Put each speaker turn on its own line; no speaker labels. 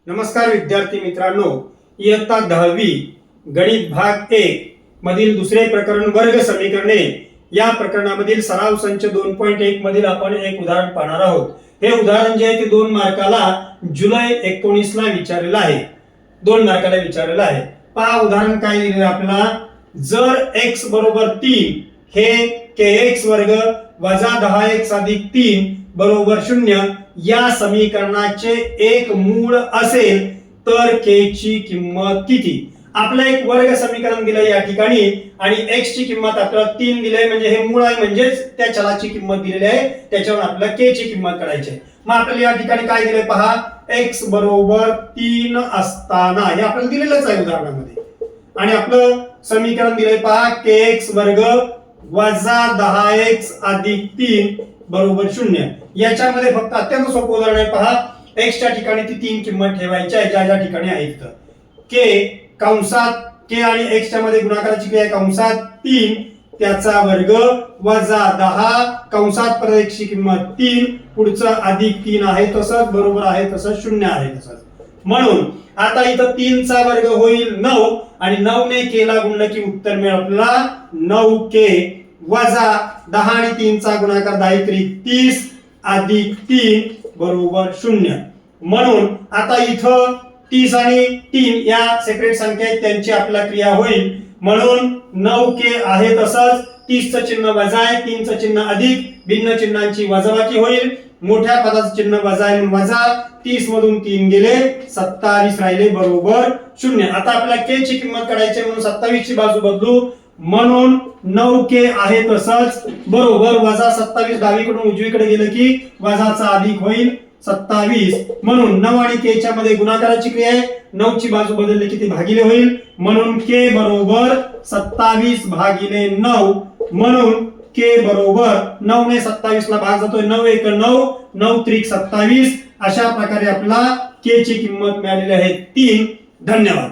नमस्कार विद्यार्थी मित्रांनो, इयत्ता 10वी गणित भाग 1 मधील दुसरे प्रकरण वर्ग समीकरणे या प्रकरणामधील सराव संच 2.1 मधील आपण एक उदाहरण पाहणार आहोत। हे उदाहरण जे आहे ते 2 मार्काला जुलै 19 ला विचारलेलं आहे। 2 मार्काला विचारलेलं आहे। पहा उदाहरण काय दिलेलं आहे आपल्याला, जर x बरोबर 3 हे kx वर्ग वजा 10x अधिक 3 बरोबर 0 या समीकरणाचे एक मूळ असेल तर k ची किंमत किती। आपलं एक वर्ग समीकरण दिलंय या ठिकाणी आणि x ची किंमत आपल्याला 3 दिलंय, म्हणजे हे मूळ आहे, म्हणजेच त्या चलाची किंमत दिलेली आहे, त्याच्यावर आपल्याला k ची किंमत काढायची आहे। मग आपल्याला या ठिकाणी काय दिलंय पहा, x बरोबर 3 असताना हे आपल्याला दिलेलंच आहे उदाहरणामध्ये, आणि आपलं समीकरण दिलंय पहा kx वर्ग वजा 10x अधिक 3 बरोबर 0। याच्यामध्ये फक्त अत्यंत सोपं उदाहरण आहे पहा, x च्या ठिकाणी ती 3 किंमत ठेवायची आहे ज्या ज्या ठिकाणी आहे तिथं। k कंसात k आणि x च्या मध्ये गुणाकाराची क्रिया कंसात 3 त्याचा वर्ग वजा 10 कंसात परत x ची किंमत 3 पुढचं अधिक 3 आहे तसंच बरोबर आहे तसंच 0 आहे तसंच। म्हणून आता इथं 3 चा वर्ग होईल 9 आणि 9 ने k ला गुणलं की उत्तर मिळेल आपल्याला 9k वजा 10 आणि 3 चा गुणाकार 10 त्रिक 30 अधिक 3 बरोबर 0। म्हणून आता इथं 30 आणि 3 या सेपरेट संख्या आहेत, त्यांची आपल्याला क्रिया होईल, म्हणून 9k आहे तसंच 30 चं चिन्ह वजा आहे, 3 चं चिन्ह अधिक, भिन्न चिन्हांची वजाबाकी होईल, मोठ्या पदाचं चिन्ह वजा आहे म्हणून वजा, 30 मधून 3 गेले 27 राहिले बरोबर 0। आता आपल्याला k ची किंमत काढायची म्हणून 27 ची बाजू बदलू, म्हणून 9k आहे तसंच बरोबर वजा 27 डावीकडून उजवीकडे गेलं की वजाचा अधिक होईल 27, म्हणून 9 आणि k च्या मध्ये गुणाकाराची क्रिया आहे, 9 ची बाजू बदलली की ती भागिले होईल, म्हणून k बरोबर 27 भागिले 9, म्हणून k बरोबर 9 ने 27 ला भाग जातोय, 9 1 9 9 त्रिक 27। अशा प्रकारे आपल्याला k ची किंमत मिळालेली आहे 3। धन्यवाद।